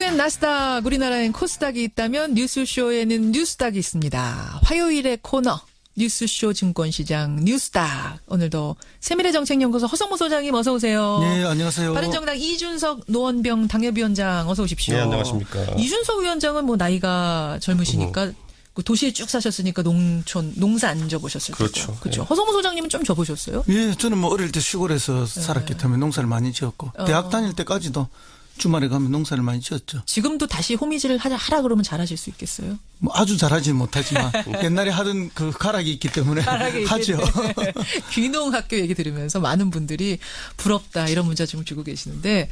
미국엔 나스닥, 우리나라엔 코스닥이 있다면 뉴스쇼에는 뉴스닥이 있습니다. 화요일의 코너 뉴스쇼 증권시장 뉴스닥. 오늘도 세미래정책연구소 허성무 소장님 어서 오세요. 네, 안녕하세요. 바른정당 이준석 노원병 당협위원장 어서 오십시오. 네, 안녕하십니까. 이준석 위원장은 뭐 나이가 젊으시니까 도시에 쭉 사셨으니까 농사 안 져보셨을 테고. 그렇죠. 그렇죠. 네. 허성무 소장님은 좀 져보셨어요? 예, 저는 뭐 어릴 때 시골에서 살았기 때문에 농사를 많이 지었고 대학 다닐 때까지도 주말에 가면 농사를 많이 지었죠. 지금도 다시 호미질을 하라 그러면 잘하실 수 있겠어요? 뭐 아주 잘하지 못하지만 옛날에 하던 그 가락이 있기 때문에 하죠. 귀농학교 얘기 들으면서 많은 분들이 부럽다 이런 문자 좀 주고 계시는데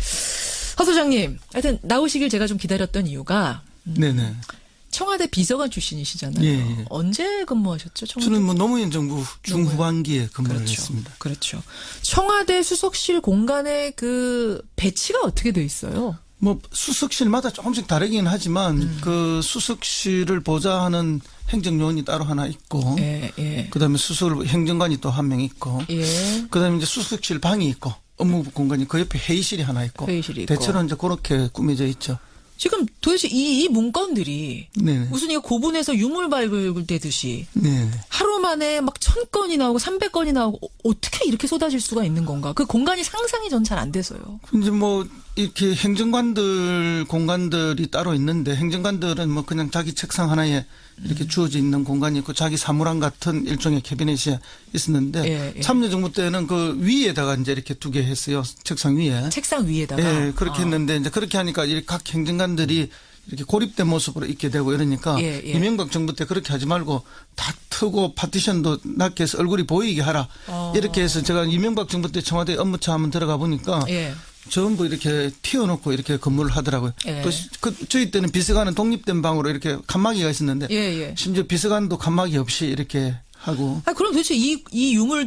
허 소장님 하여튼 나오시길 제가 좀 기다렸던 이유가 네네. 청와대 비서관 출신이시잖아요. 예. 언제 근무하셨죠? 청와대? 저는 뭐 노무현 정부 중후반기에 근무를 그렇죠. 했습니다. 그렇죠. 청와대 수석실 공간의 그 배치가 어떻게 돼 있어요? 뭐 수석실마다 조금씩 다르긴 하지만 그 수석실을 보좌하는 행정요원이 따로 하나 있고 예. 그다음에 행정관이 또 한 명 있고 예. 그다음에 이제 수석실 방이 있고 업무 공간이 그 옆에 회의실이 하나 있고 회의실이 있고. 대체로 이제 그렇게 꾸며져 있죠. 지금 도대체 이 문건들이 네네. 무슨 이거 고분에서 유물 발굴되듯이 네네. 하루 만에 막 1000건이 나오고 300건이 나오고 어떻게 이렇게 쏟아질 수가 있는 건가? 그 공간이 상상이 전 잘 안 돼서요. 이제 뭐 이렇게 행정관들 공간들이 따로 있는데 행정관들은 뭐 그냥 자기 책상 하나에 이렇게 주어져 있는 공간이 있고 자기 사무랑 같은 일종의 캐비넷이 있었는데 예. 참여정부 때는 그 위에다가 이제 이렇게 두 개 했어요. 책상 위에. 책상 위에다가. 예, 그렇게 했는데 이제 그렇게 하니까 이렇게 각 행정관들이 이렇게 고립된 모습으로 있게 되고 이러니까 예. 이명박 정부 때 그렇게 하지 말고 다 트고 파티션도 낮게 해서 얼굴이 보이게 하라. 이렇게 해서 제가 이명박 정부 때 청와대 업무차 한번 들어가 보니까 예. 전부 이렇게 튀어놓고 이렇게 근무를 하더라고요. 예. 또 저희 때는 비서관은 독립된 방으로 이렇게 칸막이가 있었는데 예. 심지어 비서관도 칸막이 없이 이렇게 하고. 그럼 도대체 이 유물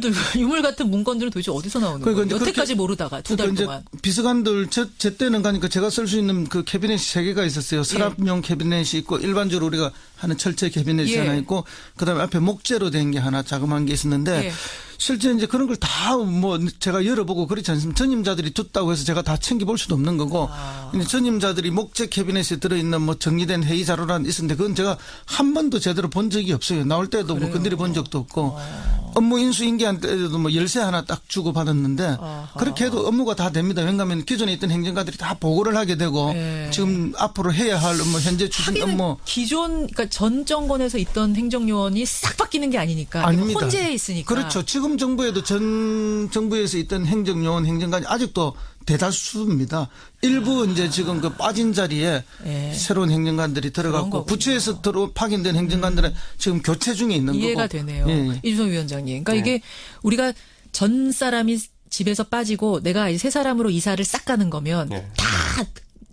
같은 문건들은 도대체 어디서 나오는 거예요? 여태까지 모르다가 두 달 동안. 비서관들 제 때는 가니까 제가 쓸 수 있는 그 캐비넷이 3개가 있었어요. 서랍용 캐비넷이 있고 일반적으로 우리가 하는 철제 캐비넷이 하나 있고 그다음에 앞에 목재로 된 게 하나 자그마한 게 있었는데 실제 이제 그런 걸 다 뭐 제가 열어보고 그렇지 않습니까? 전임자들이 뒀다고 해서 제가 다 챙겨볼 수도 없는 거고 이제 전임자들이 목재 캐비넷에 들어있는 뭐 정리된 회의 자료란 있었는데 그건 제가 한 번도 제대로 본 적이 없어요. 나올 때도 뭐 건드려 본 적도 없고 업무 인수인계한 때도 뭐 열쇠 하나 딱 주고 받았는데 그렇게 해도 업무가 다 됩니다. 왜냐하면 기존에 있던 행정관들이 다 보고를 하게 되고 지금 앞으로 해야 할 뭐 현재 추진 업무. 그러니까 전 정권에서 있던 행정요원이 싹 바뀌는 게 아니니까. 아닙니다. 혼재해 있으니까. 그렇죠. 지금 정부에도 전 정부에서 있던 행정요원 행정관이 아직도 대다수입니다. 일부 이제 지금 그 빠진 자리에 새로운 행정관들이 들어갔고 부처에서 파견된 행정관들은 지금 교체 중에 있는 이해가 거고. 되네요. 이준석 위원장님. 그러니까 이게 우리가 전 사람이 집에서 빠지고 내가 이제 새 사람으로 이사를 싹 가는 거면 다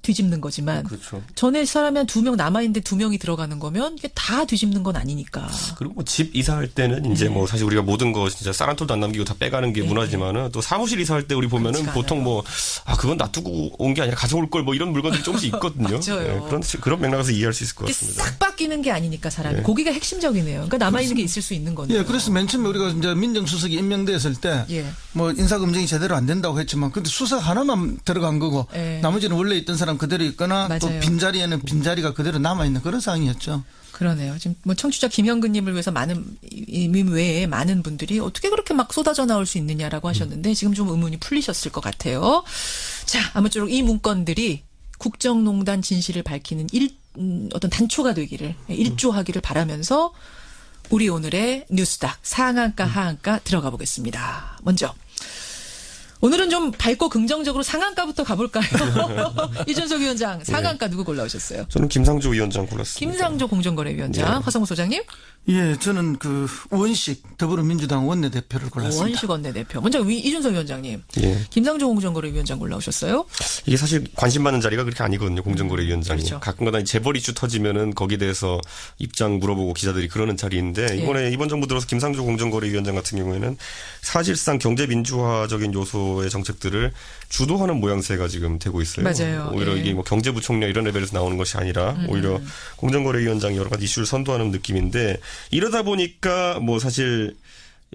뒤집는 거지만 그렇죠. 전에 사람이 한 2명 남아있는데 2명이 들어가는 거면 이게 다 뒤집는 건 아니니까. 그리고 뭐 집 이사할 때는 이제 뭐 사실 우리가 모든 거 진짜 쌀 한 톨도 안 남기고 다 빼가는 게 문화지만은 또 사무실 이사할 때 우리 보면은 보통 뭐 그건 놔두고 온 게 아니라 가져올 걸 뭐 이런 물건들이 조금씩 있거든요. 맞아요. 그런 맥락에서 이해할 수 있을 것 같습니다. 싹 바뀌는 게 아니니까 사람이. 거기가 핵심적이네요. 그러니까 남아있는 게 있을 수 있는 거네요. 예, 그래서 맨 처음에 우리가 이제 민정수석이 임명됐을 때 뭐 인사검증이 제대로 안 된다고 했지만 근데 수석 하나만 들어간 거고 나머지는 원래 있던 사람 그대로 있거나 또 빈자리에는 빈자리가 그대로 남아있는 그런 상황이었죠. 그러네요. 지금 뭐 청취자 김현근님을 위해서 외에 많은 분들이 어떻게 그렇게 막 쏟아져 나올 수 있느냐라고 하셨는데 지금 좀 의문이 풀리셨을 것 같아요. 자, 아무쪼록 이 문건들이 국정농단 진실을 밝히는 어떤 단초가 되기를 일조하기를 바라면서 우리 오늘의 뉴스닥 상한가 하한가 들어가 보겠습니다. 먼저 오늘은 좀 밝고 긍정적으로 상한가부터 가볼까요? 이준석 위원장 상한가 누구 골라오셨어요? 저는 김상조 위원장 골랐습니다. 김상조 공정거래위원장. 허성무 소장님? 예, 저는 그 우원식 더불어민주당 원내대표를 골랐습니다. 우원식 원내대표. 먼저 이준석 위원장님. 김상조 공정거래위원장 골라오셨어요? 이게 사실 관심 받는 자리가 그렇게 아니거든요. 공정거래위원장이. 그렇죠. 가끔가다 재벌 이슈 터지면은 거기에 대해서 입장 물어보고 기자들이 그러는 자리인데 이번 정부 들어서 김상조 공정거래위원장 같은 경우에는 사실상 경제민주화적인 요소의 정책들을 주도하는 모양새가 지금 되고 있어요. 맞아요. 오히려 이게 뭐 경제부총리 이런 레벨에서 나오는 것이 아니라 오히려 공정거래위원장이 여러 가지 이슈를 선도하는 느낌인데 이러다 보니까 뭐 사실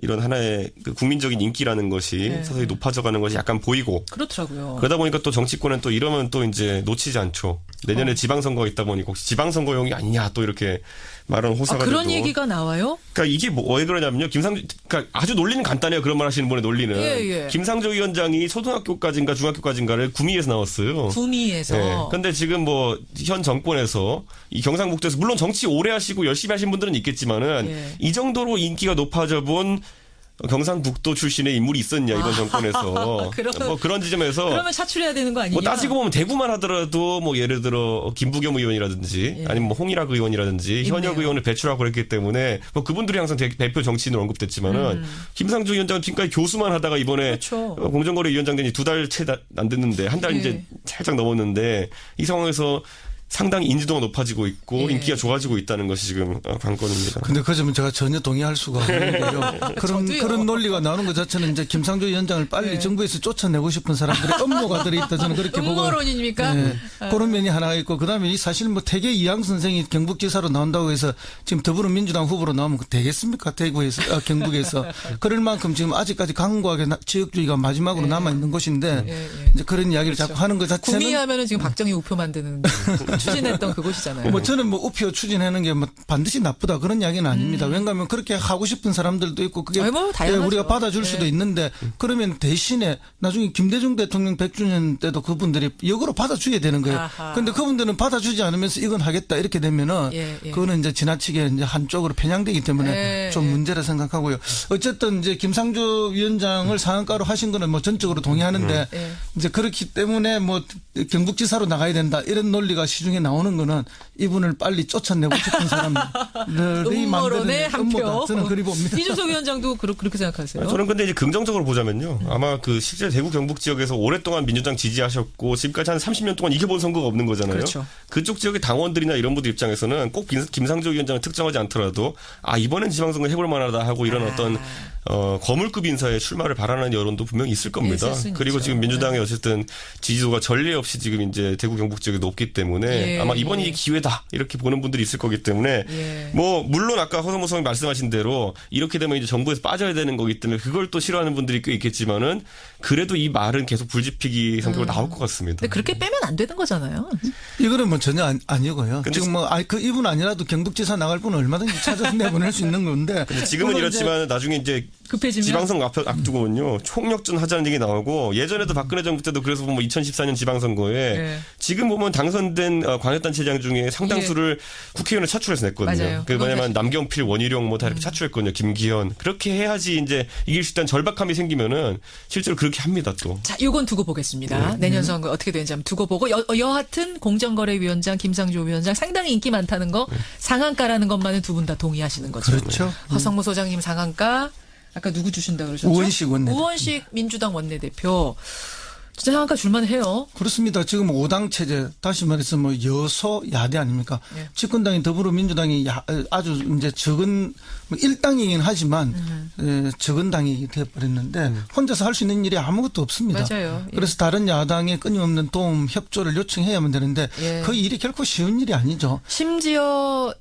이런 하나의 그 국민적인 인기라는 것이 서서히 높아져가는 것이 약간 보이고 그렇더라고요. 그러다 보니까 또 정치권은 또 이러면 또 이제 놓치지 않죠. 내년에 지방선거가 있다 보니까 혹시 지방선거용이 아니냐 또 이렇게 말하는 호사가 그런 되고. 얘기가 나와요? 그러니까 이게 왜 그러냐면요. 그러니까 아주 논리는 간단해요. 그런 말 하시는 분의 논리는. 예. 김상조 위원장이 초등학교까지인가 중학교까지인가를 구미에서 나왔어요. 구미에서. 네. 근데 지금 뭐 현 정권에서 이 경상북도에서 물론 정치 오래 하시고 열심히 하신 분들은 있겠지만은 이 정도로 인기가 높아져 본 경상북도 출신의 인물이 있었냐 이번 정권에서 뭐 그런 지점에서 그러면 차출해야 되는 거 아니냐? 뭐 따지고 보면 대구만 하더라도 뭐 예를 들어 김부겸 의원이라든지 아니면 뭐 홍일학 의원이라든지 현역 의원을 배출하고 그랬기 때문에 뭐 그분들이 항상 대표 정치인으로 언급됐지만은 김상조 위원장은 지금까지 교수만 하다가 이번에 그렇죠. 공정거래위원장 된 지 2달 채 안 됐는데 한 달 이제 살짝 넘었는데 이 상황에서 상당히 인지도가 높아지고 있고 인기가 좋아지고 있다는 것이 지금 관건입니다. 근데 그 점은 제가 전혀 동의할 수가 없는데요. 그런 논리가 나오는 것 자체는 이제 김상조 위원장을 빨리 정부에서 쫓아내고 싶은 사람들의 음모가 들어있다 저는 그렇게 보고. 음모론입니까? 그런 면이 하나가 있고 그다음에 사실 뭐 태계 이항 선생이 경북지사로 나온다고 해서 지금 더불어민주당 후보로 나오면 되겠습니까? 대구에서 경북에서 그럴 만큼 지금 아직까지 강고하게 지역주의가 마지막으로 남아 있는 곳인데 이제 그런 이야기를 자꾸 하는 것 자체는 구미하면은 지금 박정희 우표 만드는 추진했던 그곳이잖아요. 뭐 저는 뭐 우표 추진하는 게 뭐 반드시 나쁘다 그런 이야기는 아닙니다. 왜냐하면 그렇게 하고 싶은 사람들도 있고 그게 뭐 우리가 받아줄 수도 있는데 그러면 대신에 나중에 김대중 대통령 100주년 때도 그분들이 역으로 받아줘야 되는 거예요. 그런데 그분들은 받아주지 않으면서 이건 하겠다 이렇게 되면은 그거는 이제 지나치게 이제 한쪽으로 편향되기 때문에 좀 문제라 생각하고요. 어쨌든 이제 김상조 위원장을 상한가로 하신 거는 뭐 전적으로 동의하는데 이제 그렇기 때문에 뭐 경북지사로 나가야 된다 이런 논리가 시중에 나오는 거는 이분을 빨리 쫓아내고 싶은 사람들이 음모론의 한 표. 저는 그리 봅니다. 이준석 위원장도 그렇게 생각하세요? 저는 근데 이제 긍정적으로 보자면요. 아마 그 실제 대구 경북 지역에서 오랫동안 민주당 지지하셨고 지금까지 한 30년 동안 이겨본 선거가 없는 거잖아요. 그렇죠. 그쪽 지역의 당원들이나 이런 분들 입장에서는 꼭 김상조 위원장을 특정하지 않더라도 이번엔 지방선거 해볼 만하다 하고 이런 어떤 거물급 인사의 출마를 바라는 여론도 분명히 있을 겁니다. 그리고 지금 민주당의 어쨌든 지지도가 전례 없이 지금 이제 대구 경북 지역에 높기 때문에 아마 이번이 기회다 이렇게 보는 분들이 있을 거기 때문에 뭐 물론 아까 허성모 선생님 말씀하신 대로 이렇게 되면 이제 정부에서 빠져야 되는 거기 때문에 그걸 또 싫어하는 분들이 꽤 있겠지만은 그래도 이 말은 계속 불지피기 성격으로 나올 것 같습니다. 근데 그렇게 빼면 안 되는 거잖아요. 이거는 뭐 전혀 아니고요. 지금 뭐 그 이분 아니라도 경북지사 나갈 분은 얼마든지 찾아서 내보낼 수 있는 건데. 근데 지금은 이렇지만 나중에 이제 급해지면 지방선거 앞두고는요 총력전 하자는 얘기 나오고 예전에도 박근혜 정부 때도 그래서 보면 2014년 지방선거에 지금 보면 당선된 광역단체장 중에 상당수를 국회의원을 차출해서 냈거든요. 맞아요. 그 뭐냐면 남경필, 원희룡 뭐 다 이렇게 차출했거든요. 김기현 그렇게 해야지 이제 이길 수 있다는 절박함이 생기면은 실제로 그렇게 합니다 또. 자, 요건 두고 보겠습니다. 내년 선거 어떻게 되는지 한번 두고 보고 여하튼 공정거래위원장 김상조 위원장 상당히 인기 많다는 거 상한가라는 것만은 두 분 다 동의하시는 거죠. 그렇죠. 허성모 소장님 상한가. 아까 누구 주신다 그러셨죠? 우원식 원내대표. 우원식 민주당 원내대표. 진짜 상한가 줄만 해요. 그렇습니다. 지금 5당 체제 다시 말해서 뭐 여소 야대 아닙니까? 집권당인 더불어민주당이 아주 이제 적은 뭐 1당이긴 하지만 적은 당이 되어버렸는데 혼자서 할 수 있는 일이 아무것도 없습니다. 맞아요. 그래서 다른 야당의 끊임없는 도움 협조를 요청해야만 되는데 그 일이 결코 쉬운 일이 아니죠. 심지어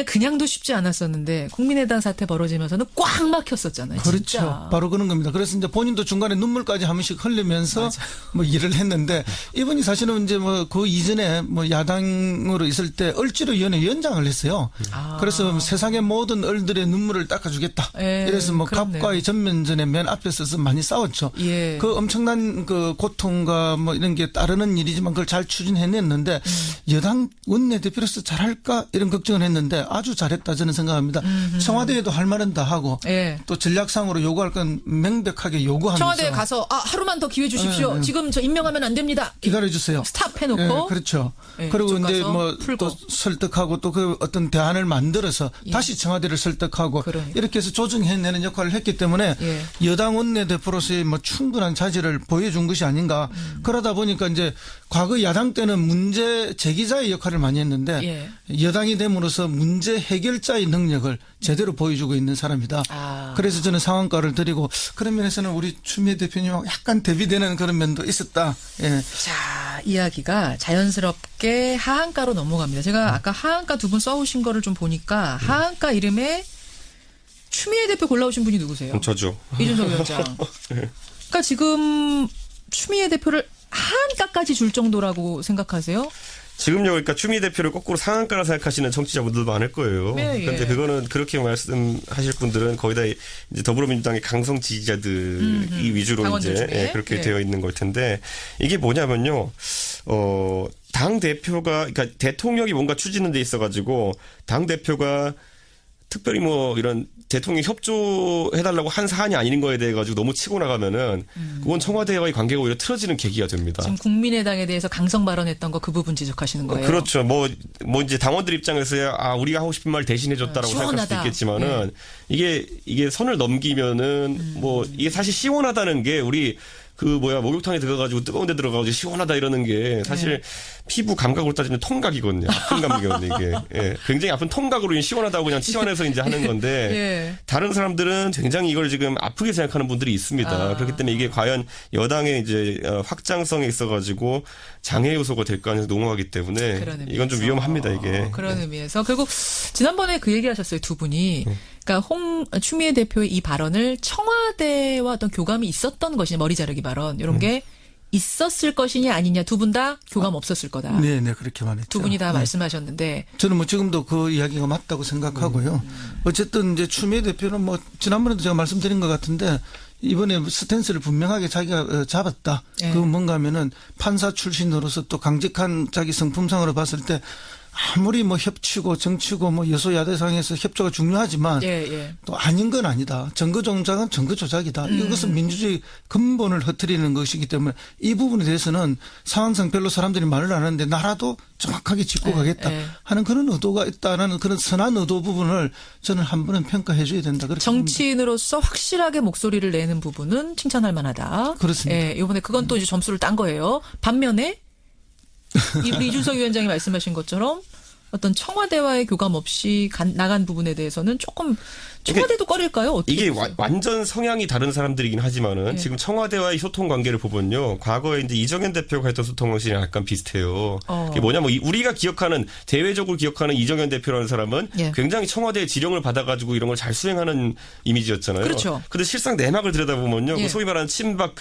그냥도 쉽지 않았었는데 국민의당 사태 벌어지면서는 꽉 막혔었잖아요. 그렇죠. 진짜. 바로 그런 겁니다. 그래서 이제 본인도 중간에 눈물까지 한 번씩 흘리면서 뭐 일을 했는데 이분이 사실은 이제 뭐 그 이전에 뭐 야당으로 있을 때 을지로위원회 위원장을 했어요. 그래서 세상의 모든 을들의 눈물을 닦아주겠다. 이래서 뭐 그렇네요. 갑과의 전면전에 맨 앞에 서서 많이 싸웠죠. 그 엄청난 그 고통과 뭐 이런 게 따르는 일이지만 그걸 잘 추진해냈는데 여당 원내대표로서 잘할까 이런 걱정을 했는데 아주 잘했다 저는 생각합니다. 청와대에도 할 말은 다 하고 또 전략상으로 요구할 건 명백하게 요구하면서 청와대에 가서 하루만 더 기회 주십시오. 지금 저 임명하면 안 됩니다. 기다려주세요. 스탑 해놓고. 그렇죠. 그리고 이제 뭐 또 설득하고 또 그 어떤 대안을 만들어서 다시 청와대를 설득하고 이렇게 해서 조정해내는 역할을 했기 때문에 여당 원내대표로서의 뭐 충분한 자질을 보여준 것이 아닌가. 그러다 보니까 이제 과거 야당 때는 문제 제기자의 역할을 많이 했는데 여당이 됨으로써 문제 해결자의 능력을 제대로 보여주고 있는 사람이다. 그래서 저는 상한가를 드리고 그런 면에서는 우리 추미애 대표님하고 약간 대비되는 그런 면도 있었다. 자, 이야기가 자연스럽게 하한가로 넘어갑니다. 제가 아까 하한가 두 분 써오신 거를 좀 보니까 하한가 이름에 추미애 대표 골라오신 분이 누구세요? 저죠. 이준석 위원장. 그러니까 지금 추미애 대표를 하한가까지 줄 정도라고 생각하세요? 지금요, 그러니까 추미애 대표를 거꾸로 상한가라 생각하시는 청취자분들도 많을 거예요. 네, 그런데 예. 그거는 그렇게 말씀하실 분들은 거의 다 이제 더불어민주당의 강성 지지자들이 위주로 당원들 이제 중에. 그렇게 예. 되어 있는 걸 텐데 이게 뭐냐면요, 당 대표가 그러니까 대통령이 뭔가 추진하는 데 있어가지고 당 대표가 특별히 뭐 이런 대통령 협조해달라고 한 사안이 아닌 거에 대해 가지고 너무 치고 나가면은 그건 청와대와의 관계가 오히려 틀어지는 계기가 됩니다. 지금 국민의당에 대해서 강성 발언했던 거 그 부분 지적하시는 거예요. 그렇죠. 뭐 이제 당원들 입장에서야 우리가 하고 싶은 말 대신해줬다라고 생각할 수도 시원하다. 있겠지만은 네. 이게 선을 넘기면은 뭐 이게 사실 시원하다는 게 우리 목욕탕에 들어가가지고 뜨거운 데 들어가가지고 시원하다 이러는 게 사실 피부 감각으로 따지면 통각이거든요. 아픈 감각이거든요, 이게. 예. 굉장히 아픈 통각으로 시원하다고 그냥 치환해서 이제 하는 건데 예. 다른 사람들은 굉장히 이걸 지금 아프게 생각하는 분들이 있습니다. 그렇기 때문에 이게 과연 여당의 이제 확장성에 있어가지고 장애 요소가 될 가능성이 농후하기 때문에 그런 의미에서. 이건 좀 위험합니다, 이게. 그런 의미에서. 그리고 지난번에 그 얘기 하셨어요, 두 분이. 그러니까 추미애 대표의 이 발언을 청와대와 어떤 교감이 있었던 것이냐, 머리 자르기 발언, 이런 게 있었을 것이냐 아니냐, 두 분 다 교감 없었을 거다. 네, 그렇게 말했죠. 두 분이 다 말씀하셨는데. 저는 뭐 지금도 그 이야기가 맞다고 생각하고요. 어쨌든 이제 추미애 대표는 뭐 지난번에도 제가 말씀드린 것 같은데 이번에 스탠스를 분명하게 자기가 잡았다. 예. 그 뭔가 하면은 판사 출신으로서 또 강직한 자기 성품상으로 봤을 때 아무리 뭐 협치고 정치고 뭐 여소야대상에서 협조가 중요하지만 예. 또 아닌 건 아니다. 정거 조작은 정거 조작이다. 이것은 민주주의 근본을 흐트리는 것이기 때문에 이 부분에 대해서는 상황상 별로 사람들이 말을 안 하는데 나라도 정확하게 짚고 가겠다 하는 그런 의도가 있다는 그런 선한 의도 부분을 저는 한 번은 평가해 줘야 된다. 그렇게 정치인으로서 확실하게 목소리를 내는 부분은 칭찬할 만하다. 그렇습니다. 예, 이번에 그건 또 이제 점수를 딴 거예요. 반면에 우리 이준석 위원장이 말씀하신 것처럼 어떤 청와대와의 교감 없이 나간 부분에 대해서는 조금 청와대도 꺼릴까요? 어떻게 이게 보세요? 완전 성향이 다른 사람들이긴 하지만은 지금 청와대와의 소통 관계를 보면요. 과거에 이제 이정현 대표가 했던 소통 방식이랑 약간 비슷해요. 그게 뭐냐면 우리가 기억하는 대외적으로 기억하는 이정현 대표라는 사람은 굉장히 청와대의 지령을 받아가지고 이런 걸 잘 수행하는 이미지였잖아요. 그렇죠. 근데 실상 내막을 들여다보면요. 그 소위 말하는 친박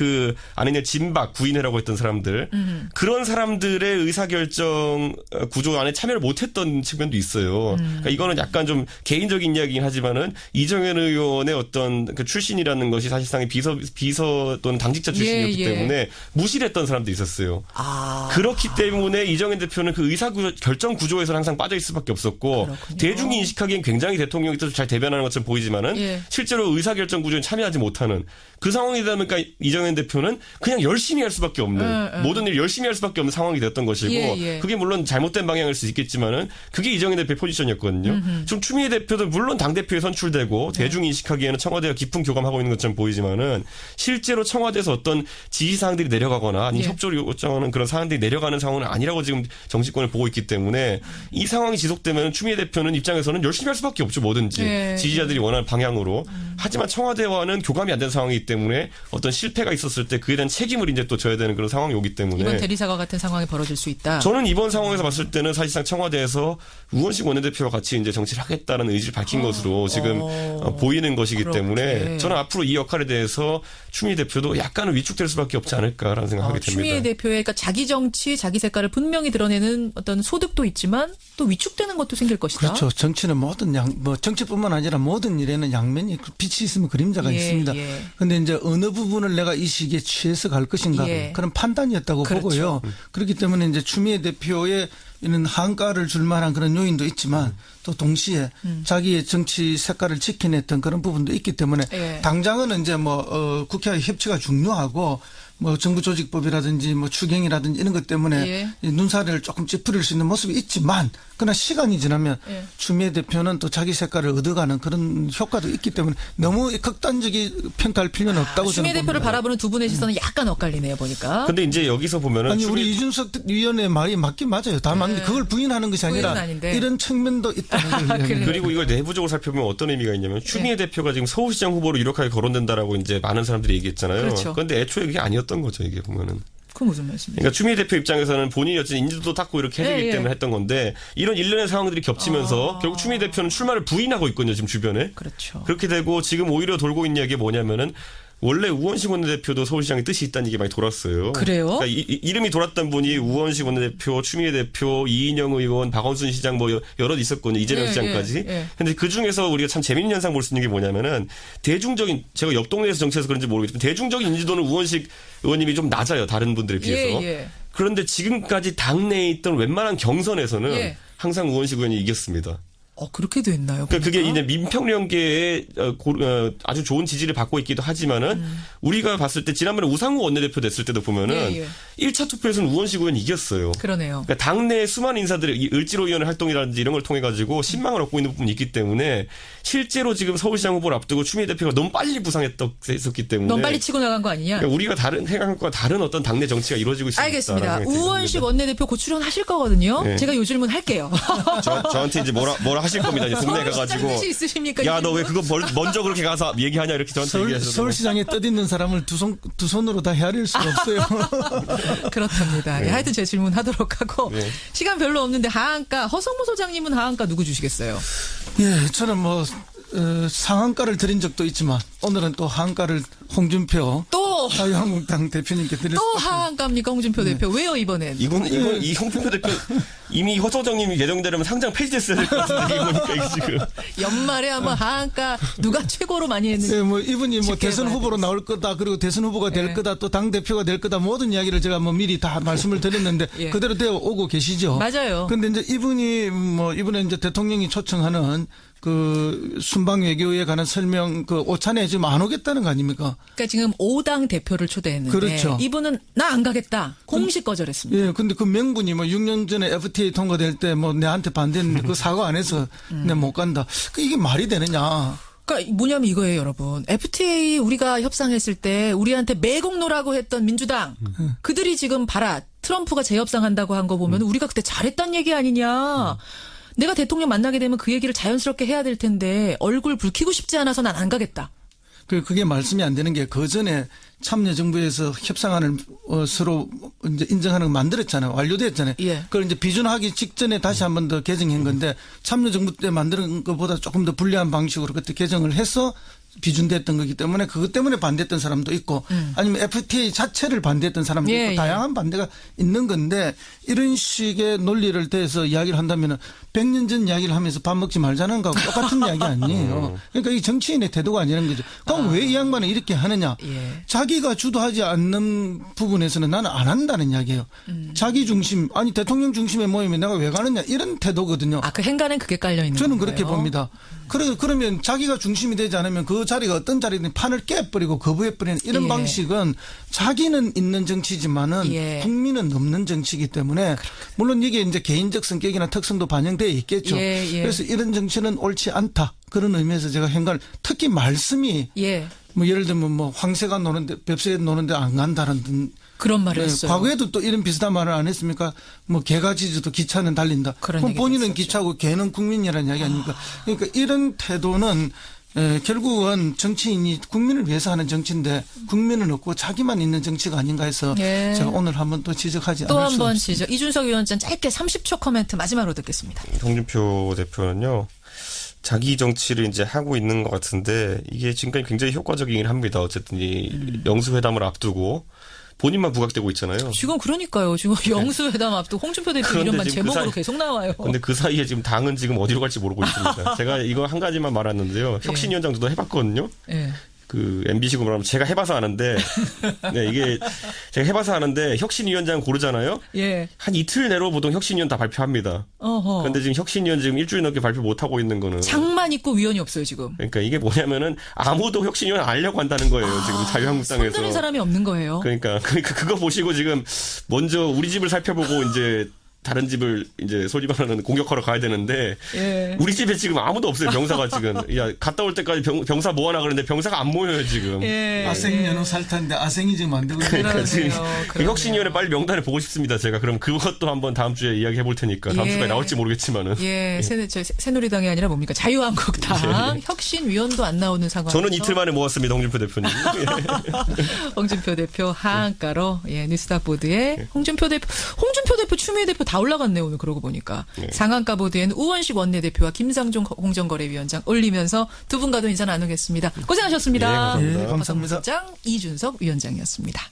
아니냐 진박 구인회라고 했던 사람들 그런 사람들의 의사결정 구조 안에 참여를 못했던 측면도 있어요. 그러니까 이거는 약간 좀 개인적인 이야기긴 하지만은 이정현 의원의 어떤 그 출신이라는 것이 사실상의 비서 또는 당직자 출신이었기 때문에 무시를 했던 사람도 있었어요. 그렇기 때문에 이정현 대표는 그 결정 구조에서 항상 빠져 있을 수밖에 없었고 그렇군요. 대중이 인식하기엔 굉장히 대통령이 뜻을 잘 대변하는 것처럼 보이지만은 실제로 의사결정 구조에 참여하지 못하는 그 상황이다 보니까 이정현 대표는 그냥 열심히 할 수밖에 없는 모든 일 열심히 할 수밖에 없는 상황이 됐던 것이고 그게 물론 잘못된 방향일 수 있겠지만은 그게 이정현 대표의 포지션이었거든요. 지금 추미애 대표도 물론 당대표에 선출되고 대중이 인식하기에는 청와대와 깊은 교감하고 있는 것처럼 보이지만은 실제로 청와대에서 어떤 지시사항들이 내려가거나 아니면 협조를 요청하는 그런 사항들이 내려가는 상황은 아니라고 지금 정치권을 보고 있기 때문에 이 상황이 지속되면 추미애 대표는 입장에서는 열심히 할 수밖에 없죠. 뭐든지 지지자들이 원하는 방향으로. 하지만 청와대와는 교감이 안 된 상황이기 때문에 어떤 실패가 있었을 때 그에 대한 책임을 이제 또 져야 되는 그런 상황이 오기 때문에 이번 대리사과 같은 상황이 벌어질 수 있다. 저는 이번 상황에서 봤을 때는 사실상 청와대에서 우원식 원내대표와 같이 이제 정치를 하겠다는 의지를 밝힌 것으로 지금 보이는 것이기 그렇게. 때문에 저는 앞으로 이 역할에 대해서 추미애 대표도 약간은 위축될 수밖에 없지 않을까라는 생각하게 됩니다. 추미애 대표의 그러니까 자기 정치, 자기 색깔을 분명히 드러내는 어떤 소득도 있지만 또 위축되는 것도 생길 것이다. 그렇죠. 정치는 모든 정치뿐만 아니라 모든 일에는 양면이 빛이 있으면 그림자가 있습니다. 그런데 이제 어느 부분을 내가 이 시기에 취해서 갈 것인가 그런 판단이었다고 보고요. 그렇기 때문에 이제 추미애 대표의 이런 한가를 줄 만한 그런 요인도 있지만 또 동시에 자기의 정치 색깔을 지켜냈던 그런 부분도 있기 때문에 당장은 이제 국회와의 협치가 중요하고 정부 조직법이라든지 추경이라든지 이런 것 때문에 눈살을 조금 찌푸릴 수 있는 모습이 있지만 그러나 시간이 지나면 추미애 대표는 또 자기 색깔을 얻어가는 그런 효과도 있기 때문에 너무 극단적인 평가할 필요는 없다고 추미애 저는 대표를 봅니다. 바라보는 두 분의 시선은 약간 엇갈리네요, 보니까. 근데 이제 여기서 보면은 아니 우리 이준석 위원의 말이 맞긴 맞아요. 다만 그걸 부인하는 것이 아니라 이런 측면도 있다는 거예요. 그리고 이걸 내부적으로 살펴보면 어떤 의미가 있냐면 추미애 대표가 지금 서울시장 후보로 유력하게 거론된다라고 이제 많은 사람들이 얘기했잖아요. 그렇죠. 그런데 애초에 그게 아니었던 거죠. 이게 보면은. 그건 무슨 말씀이에요? 그러니까 추미애 대표 입장에서는 본인이 어쨌든 인지도도 닦고 이렇게 해주기 때문에 했던 건데 이런 일련의 상황들이 겹치면서 결국 추미애 대표는 출마를 부인하고 있거든요. 지금 주변에. 그렇죠. 그렇게 되고 지금 오히려 돌고 있는 이야기가 뭐냐면은 원래 우원식 원내대표도 서울시장에 뜻이 있다는 얘기 많이 돌았어요. 그래요? 그러니까 이름이 돌았던 분이 우원식 원내대표, 추미애 대표, 이인영 의원, 박원순 시장 뭐 여럿 있었거든요. 이재명 시장까지. 근데 그 중에서 우리가 참 재밌는 현상 볼 수 있는 게 뭐냐면은 대중적인 제가 옆 동네에서 정치해서 그런지 모르겠지만 대중적인 인지도는 우원식 의원님이 좀 낮아요. 다른 분들에 비해서. 그런데 지금까지 당내에 있던 웬만한 경선에서는 항상 우원식 의원이 이겼습니다. 그렇게 됐나요? 그러니까 그게 이제 민평령계의 아주 좋은 지지를 받고 있기도 하지만은 우리가 봤을 때 지난번에 우상호 원내대표 됐을 때도 보면은 1차 투표에서는 우원식 의원이 이겼어요. 그러네요. 그러니까 당내 수많은 인사들이 을지로위원회 활동이라든지 이런 걸 통해 가지고 신망을 얻고 있는 부분이 있기 때문에 실제로 지금 서울시장 후보를 앞두고 추미애 대표가 너무 빨리 부상했었기 때문에 너무 빨리 치고 나간 거 아니냐? 그러니까 우리가 생각한 것과 다른 어떤 당내 정치가 이루어지고 있습니다. 알겠습니다. 우원식 원내대표 곧 출연하실 거거든요. 제가 요 질문 할게요. 저한테 이제 뭐라 하실 겁니다. 이제 동네 가가지고 있으십니까? 야, 너 왜 그거 먼저 그렇게 가서 얘기하냐 이렇게 저한테 얘기하셔서 서울시장에 뜻있는 사람을 두 손으로 다 헤아릴 수가 없어요. 그렇답니다. 하여튼 제 질문하도록 하고 시간 별로 없는데 하한가 허성무 소장님은 하한가 누구 주시겠어요? 예, 저는 뭐 상한가를 드린 적도 있지만 오늘은 또 하한가를 홍준표 또 자유한국당 대표님께 드릴 또 하한가입니까 홍준표 대표? 왜요 이번엔? 이건 이 홍준표 대표 이미 허 소장님이 예정되려면 상장 폐지됐어야 될 것 같은데 이거 보니까 이게 지금 연말에 한번 하한가 누가 최고로 많이 했는지. 예, 뭐 이분이 뭐 대선 후보로 나올 거다 그리고 대선 후보가 될 거다 또 당 대표가 될 거다 모든 이야기를 제가 뭐 미리 다 말씀을 드렸는데 그대로 되어 오고 계시죠. 맞아요. 근데 이제 이분이 뭐 이번에 이제 대통령이 초청하는 그 순방 외교에 관한 설명 그 오찬에 지금 안 오겠다는 거 아닙니까? 그러니까 지금 5당 대표를 초대했는데 그렇죠. 이분은 나 안 가겠다. 공식 거절했습니다. 예, 근데 그 명분이 뭐 6년 전에 FTA 통과될 때 뭐 내한테 반대했는데 그 사과 안 해서 내가 못 간다. 이게 말이 되느냐? 그러니까 뭐냐면 이거예요, 여러분. FTA 우리가 협상했을 때 우리한테 매국노라고 했던 민주당 그들이 지금 봐라 트럼프가 재협상한다고 한 거 보면 우리가 그때 잘했단 얘기 아니냐. 내가 대통령 만나게 되면 그 얘기를 자연스럽게 해야 될 텐데 얼굴 붉히고 싶지 않아서 난 안 가겠다. 그게 말씀이 안 되는 게 그 전에 참여정부에서 협상안을 서로 이제 인정하는 거 만들었잖아요. 완료됐잖아요. 그걸 이제 비준하기 직전에 다시 한 번 더 개정한 건데 참여정부 때 만드는 것보다 조금 더 불리한 방식으로 그때 개정을 해서 비준됐던 거기 때문에 그것 때문에 반대했던 사람도 있고 아니면 FTA 자체를 반대했던 사람도 있고 다양한 반대가 있는 건데 이런 식의 논리를 대해서 이야기를 한다면은 100년 전 이야기를 하면서 밥 먹지 말자는 거하고 똑같은 이야기 아니에요. 그러니까 이 정치인의 태도가 아니라는 거죠. 그럼 왜 이 양반은 이렇게 하느냐. 자기가 주도하지 않는 부분에서는 나는 안 한다는 이야기예요. 자기 중심 아니 대통령 중심의 모임에 내가 왜 가느냐 이런 태도거든요. 그 행간엔 그게 깔려 있는 저는 거예요. 그렇게 봅니다. 그러면 자기가 중심이 되지 않으면 그 자리가 어떤 자리든 판을 깨버리고 거부해버리는 이런 방식은 자기는 있는 정치지만은 국민은 없는 정치이기 때문에 물론 이게 이제 개인적 성격이나 특성도 반영되어 있겠죠. 그래서 이런 정치는 옳지 않다. 그런 의미에서 제가 행간을 특히 말씀이 뭐 예를 들면 뭐 황새가 노는데 뱁새 노는데 안 간다는 그런 말을 했어요. 과거에도 또 이런 비슷한 말을 안 했습니까? 뭐 개가 짖어도 기차는 달린다. 그럼 본인은 기차고 개는 국민이라는 이야기 아닙니까? 그러니까 이런 태도는 결국은 정치인이 국민을 위해서 하는 정치인데 국민은 없고 자기만 있는 정치가 아닌가 해서 제가 오늘 한번 또 지적하지 않을 수 없습니다. 또 한 번 지적. 이준석 위원장 짧게 30초 코멘트 마지막으로 듣겠습니다. 홍준표 대표는요. 자기 정치를 이제 하고 있는 것 같은데 이게 지금까지 굉장히 효과적이긴 합니다. 어쨌든 이 영수회담을 앞두고 본인만 부각되고 있잖아요. 지금 그러니까요. 지금 영수회담 앞두고 홍준표 대표 이름만 제목으로 계속 나와요. 그런데 그 사이에 지금 당은 지금 어디로 갈지 모르고 있습니다. 제가 이거 한 가지만 말았는데요. 혁신위원장 저도 해봤거든요. 그 MBC고 말하면 제가 해봐서 아는데 이게 제가 해봐서 아는데 혁신위원장 고르잖아요. 한 이틀 내로 보통 혁신위원 다 발표합니다. 그런데 지금 혁신위원 지금 일주일 넘게 발표 못 하고 있는 거는 장만 있고 위원이 없어요 지금. 그러니까 이게 뭐냐면은 아무도 혁신위원 알려고 한다는 거예요. 지금 자유한국당에서 손드는 사람이 없는 거예요. 그러니까 그거 보시고 지금 먼저 우리 집을 살펴보고 이제 다른 집을 이제 소집하는 공격하러 가야 되는데 예. 우리 집에 지금 아무도 없어요. 병사가 지금. 야, 갔다 올 때까지 병사 모아나 그러는데 병사가 안 모여요, 지금. 예. 아생 연어 살타인데 아생이 지금 안 되고 그러니까 지금 그러네요. 혁신위원회 빨리 명단을 보고 싶습니다. 제가 그럼 그것도 한번 다음 주에 이야기해 볼 테니까 다음 예. 주까지 나올지 모르겠지만은. 예, 새누리당이 아니라 뭡니까? 자유한국당 혁신위원도 안 나오는 상황. 저는 이틀 만에 모았습니다, 홍준표 대표님. 홍준표 대표 하한가로 예, 뉴스닥 보드에 홍준표 대표 추미애 대표 다 올라갔네요 오늘 그러고 보니까 상한가 보드에는 우원식 원내대표와 김상종 공정거래위원장 올리면서 두 분과도 인사 나누겠습니다. 고생하셨습니다. 예, 감사합니다. 예, 감사합니다. 화성부장 이준석 위원장이었습니다.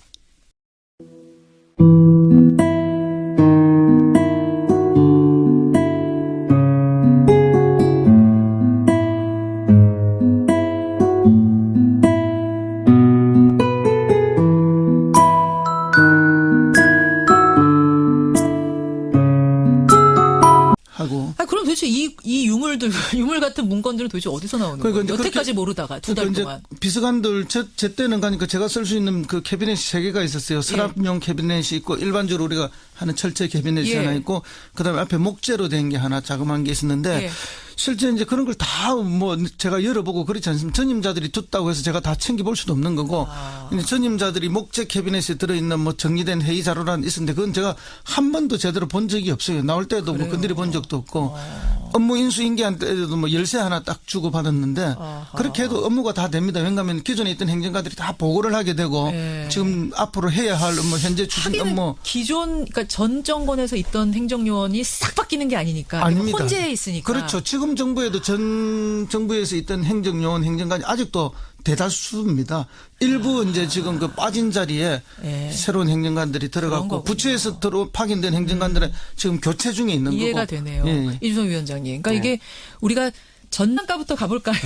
하고. 아, 그럼 도대체 이 유물 같은 문건들은 도대체 어디서 나오는 거예요? 그러니까 여태까지 모르다가 두 달 그러니까 동안. 이제 비서관들 제 때는 가니까 제가 쓸 수 있는 그 캐비넷이 3개가 있었어요. 서랍용 캐비넷이 있고 일반적으로 우리가 하는 철제 캐비넷이 예. 하나 있고 그다음에 앞에 목재로 된 게 하나 자그마한 게 있었는데 예. 실제 이제 그런 걸 다 뭐 제가 열어보고 그렇지 않습니까? 전임자들이 뒀다고 해서 제가 다 챙겨볼 수도 없는 거고 이제 전임자들이 목재 캐비넷에 들어있는 뭐 정리된 회의 자료란 있었는데 그건 제가 한 번도 제대로 본 적이 없어요. 나올 때도 뭐 건드려 본 적도 없고 업무 인수인계한 때도 뭐 열쇠 하나 딱 주고 받았는데 그렇게 해도 업무가 다 됩니다. 왜냐하면 기존에 있던 행정관들이 다 보고를 하게 되고 예. 지금 앞으로 해야 할 업무 현재 추진 하기는 업무 기존 그러니까 전 정권에서 있던 행정요원이 싹 바뀌는 게 아니니까 아닙니다. 혼재해 있으니까. 그렇죠. 지금 정부에도 전 정부에서 있던 행정요원 행정관이 아직도 대다수입니다. 일부 이제 지금 그 빠진 자리에 예. 새로운 행정관들이 그런 들어갔고 거군요. 부처에서 파견된 행정관들은 지금 교체 중에 있는 이해가 거고. 되네요. 예. 이준석 위원장님. 그러니까 이게 우리가 전망가부터 가볼까요?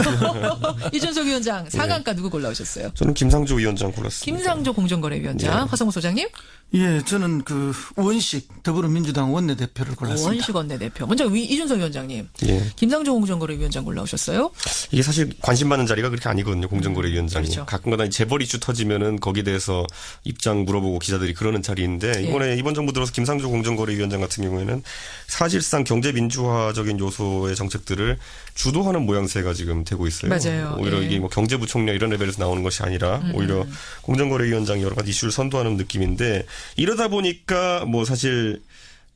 이준석 위원장 상한가 누구 골라오셨어요? 저는 김상조 위원장 골랐습니다. 김상조 공정거래위원장, 화성호 소장님, 예, 저는 그 우원식 더불어민주당 원내대표를 골랐습니다. 원식 원내대표. 먼저 이준석 위원장님, 예. 김상조 공정거래위원장 골라오셨어요? 이게 사실 관심 받는 자리가 그렇게 아니거든요. 공정거래위원장이. 그렇죠. 가끔가다 재벌 이슈 터지면은 거기에 대해서 입장 물어보고 기자들이 그러는 자리인데 이번 정부 들어서 김상조 공정거래위원장 같은 경우에는 사실상 경제 민주화적인 요소의 정책들을 주도하는 모양새가 지금 되고 있어요. 맞아요. 오히려 예. 이게 뭐 경제부총리 이런 레벨에서 나오는 것이 아니라 오히려 공정거래위원장이 여러 가지 이슈를 선도하는 느낌인데 이러다 보니까 뭐 사실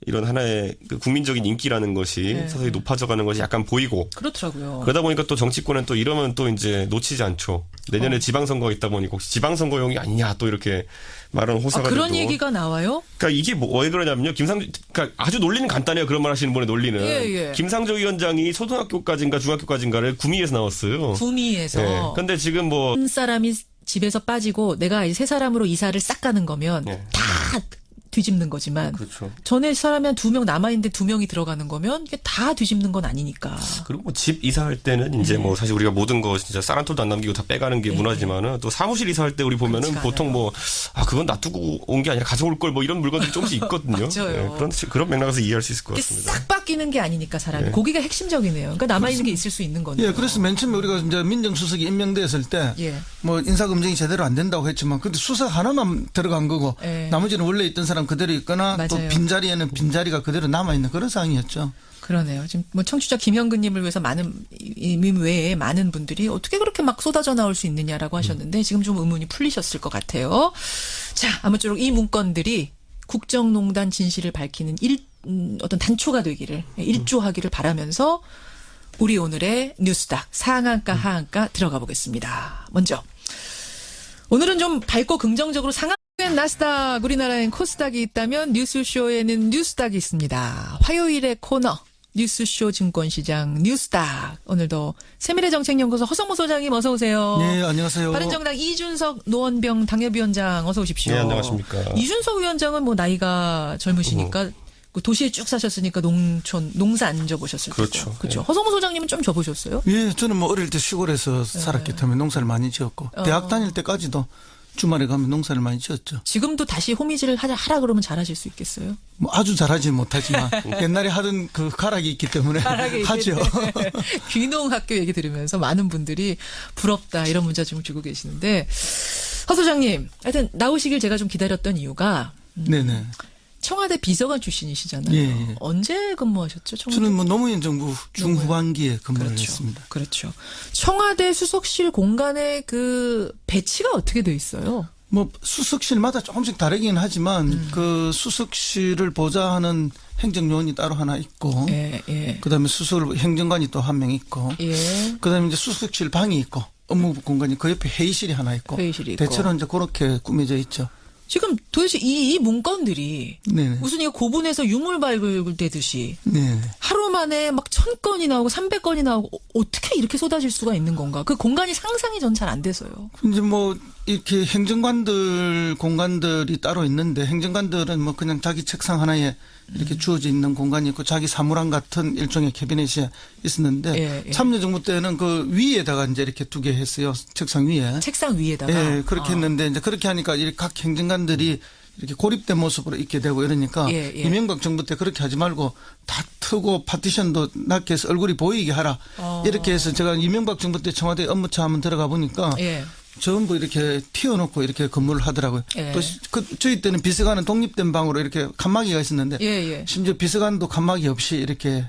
이런 하나의 그 국민적인 인기라는 것이 서서히 높아져가는 것이 약간 보이고 그렇더라고요. 그러다 보니까 또 정치권은 또 이러면 또 이제 놓치지 않죠. 내년에 지방선거가 있다 보니까 혹시 지방선거용이 아니냐 또 이렇게 말하는 호사가 그런 되고. 얘기가 나와요? 그러니까 이게 왜 그러냐면요. 그러니까 아주 논리는 간단해요. 그런 말 하시는 분의 논리는. 예. 김상조 위원장이 초등학교까지인가 중학교까지인가를 구미에서 나왔어요. 구미에서. 네. 근데 지금 뭐 한 사람이 집에서 빠지고 내가 이제 세 사람으로 이사를 싹 가는 거면 네. 다 뒤집는 거지만 그렇죠. 전에 사람이 한 2명 남아있는데 2명이 들어가는 거면 이게 다 뒤집는 건 아니니까. 그리고 뭐 집 이사할 때는 이제 뭐 사실 우리가 모든 거 진짜 쌀 한 톨도 안 남기고 다 빼가는 게 문화지만은 또 사무실 이사할 때 우리 보면은 그렇지가 보통 뭐 그건 놔두고 온 게 아니라 가져올 걸 뭐 이런 물건들이 조금씩 있거든요. 맞아요. 그런 맥락에서 이해할 수 있을 것 이게 같습니다. 싹 바뀌는 게 아니니까 사람이. 거기가 핵심적이네요. 그러니까 남아있는 게 있을 수 있는 거네요. 예, 그래서 맨 처음에 우리가 이제 민정수석이 임명됐을 때, 예. 뭐 인사검증이 제대로 안 된다고 했지만, 근데 수석 하나만 들어간 거고, 예. 나머지는 원래 있던 사람 그대로 있거나, 또 맞아요. 빈자리에는 빈자리가 그대로 남아있는 그런 상황이었죠. 그러네요. 지금 뭐 청취자 김현근님을 위해서 임 외에 많은 분들이 어떻게 그렇게 막 쏟아져 나올 수 있느냐라고 하셨는데 지금 좀 의문이 풀리셨을 것 같아요. 자, 아무쪼록 이 문건들이 국정농단 진실을 밝히는 어떤 단초가 되기를 일조하기를 바라면서 우리 오늘의 뉴스닥 상한가 하한가 들어가 보겠습니다. 먼저 오늘은 좀 밝고 긍정적으로 상한가엔 나스닥, 우리나라엔 코스닥이 있다면 뉴스쇼에는 뉴스닥이 있습니다. 화요일의 코너 뉴스쇼 증권시장 뉴스닥. 오늘도 세미래 정책연구소 허성무 소장님 어서 오세요. 네, 안녕하세요. 바른정당 이준석 노원병 당협위원장 어서 오십시오. 네, 안녕하십니까. 이준석 위원장은 뭐 나이가 젊으시니까 그 도시에 쭉 사셨으니까 농사 안 져보셨을 테고. 그렇죠. 그렇죠. 허성무 소장님은 좀 져보셨어요? 예, 저는 뭐 어릴 때 시골에서 살았기 때문에 농사를 많이 지었고, 대학 다닐 때까지도 주말에 가면 농사를 많이 지었죠. 지금도 다시 호미질을 하라 그러면 잘하실 수 있겠어요? 뭐 아주 잘하지 못하지만 옛날에 하던 그 가락이 있기 때문에 하죠. 귀농학교 얘기 들으면서 많은 분들이 부럽다 이런 문자 좀 주고 계시는데 허 소장님 하여튼 나오시길 제가 좀 기다렸던 이유가 네네. 청와대 비서관 출신이시잖아요. 예, 예. 언제 근무하셨죠? 청와대? 저는 뭐 노무현 정부 중후반기에 근무를 그렇죠. 했습니다. 그렇죠. 청와대 수석실 공간의 그 배치가 어떻게 돼 있어요? 뭐 수석실마다 조금씩 다르긴 하지만 그 수석실을 보좌하는 행정요원이 따로 하나 있고 예, 예. 그다음에 수석 행정관이 또 한 명 있고 예. 그다음에 이제 수석실 방이 있고 업무 공간이 그 옆에 회의실이 하나 있고 회의실이 있고. 대체로 이제 그렇게 꾸며져 있죠. 지금 도대체 이 문건들이 네네. 무슨 이거 고분에서 유물 발굴되듯이 네. 하루 만에 막 1000건이 나오고 300건이 나오고 어떻게 이렇게 쏟아질 수가 있는 건가? 그 공간이 상상이 전 잘 안 돼서요. 이제 뭐 이렇게 행정관들 공간들이 따로 있는데 행정관들은 뭐 그냥 자기 책상 하나에 이렇게 주어져 있는 공간이 있고 자기 사무랑 같은 일종의 캐비넷이 있었는데 예, 예. 참여정부 때는 그 위에다가 이제 이렇게 두게 했어요. 책상 위에. 책상 위에다가. 예, 그렇게 했는데 이제 그렇게 하니까 이렇게 각 행정관들이 이렇게 고립된 모습으로 있게 되고 이러니까 예, 예. 이명박 정부 때 그렇게 하지 말고 다 트고 파티션도 낮게 해서 얼굴이 보이게 하라. 이렇게 해서 제가 이명박 정부 때 청와대 업무차 한번 들어가 보니까 예. 전부 이렇게 튀어놓고 이렇게 근무를 하더라고요. 예. 또 저희 때는 비서관은 독립된 방으로 이렇게 칸막이가 있었는데 예, 예. 심지어 비서관도 칸막이 없이 이렇게